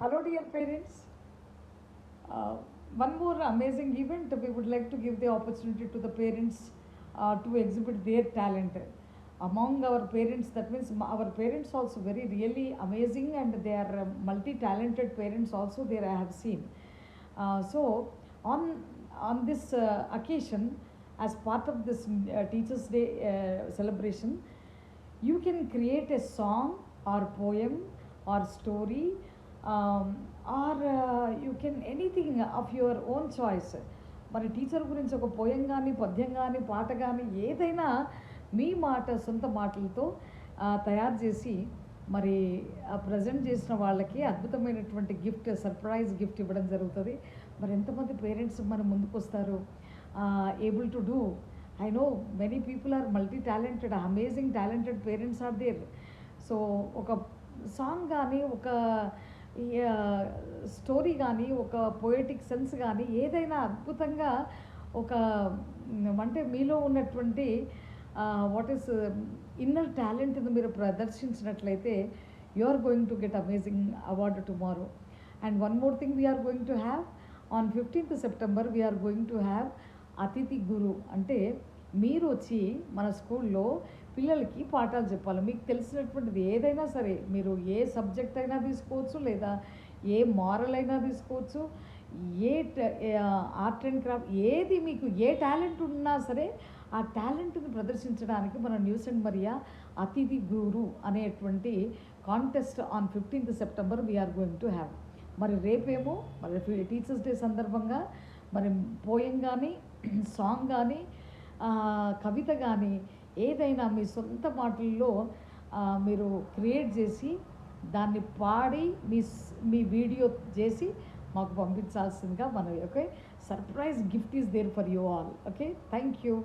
Hello, dear parents. Uh, One more amazing event, we would like to give the opportunity to the parents to exhibit their talent. Among our parents, that means our parents also very really amazing, and they are multi-talented parents also there I have seen. So on this occasion, as part of this Teachers Day celebration, you can create a song or poem or story, or you can anything of your own choice. మరి teacher గురించి ఒక poem కానీ పద్యం కానీ పాట కానీ ఏదైనా మీ మాట సొంత మాటలతో తయారు చేసి మరి ప్రజెంట్ చేసిన వాళ్ళకి అద్భుతమైనటువంటి గిఫ్ట్, సర్ప్రైజ్ గిఫ్ట్ ఇవ్వడం జరుగుతుంది. మరి ఎంతమంది పేరెంట్స్ మన ముందుకు వస్తారు able to do? I know many people are multi-talented, amazing talented parents are there. So ఒక సాంగ్ కానీ, ఒక స్టోరీ కానీ, ఒక పోయటిక్ సెన్స్ కానీ ఏదైనా అద్భుతంగా ఒక అంటే మీలో ఉన్నటువంటి వాట్ ఈస్ ఇన్నర్ టాలెంట్ని మీరు ప్రదర్శించినట్లయితే you are going to get amazing award tomorrow. And one more thing we are going to have on 15th September we are going to have అతిథి గురు. అంటే మీరు వచ్చి మన స్కూల్లో పిల్లలకి పాఠాలు చెప్పాలి. మీకు తెలిసినటువంటిది ఏదైనా సరే, మీరు ఏ సబ్జెక్ట్ అయినా తీసుకోవచ్చు, లేదా ఏ మారల్ అయినా తీసుకోవచ్చు, ఏ ఆర్ట్ అండ్ క్రాఫ్ట్, ఏది మీకు ఏ టాలెంట్ ఉన్నా సరే ఆ టాలెంట్ని ప్రదర్శించడానికి మన న్యూస్ అండ్ మరియా అతిథి గురు అనేటువంటి contest on 15th September we are going to have. మరి రేపేమో మరి టీచర్స్ డే సందర్భంగా మరి పోయం కానీ, సాంగ్ కానీ, కవిత కానీ ఏదైనా మీ సొంత మాటల్లో మీరు క్రియేట్ చేసి దాన్ని పాడి మీ వీడియో చేసి మాకు పంపించాల్సిందిగా మనవి. Okay, surprise gift is there for you all. Okay, thank you.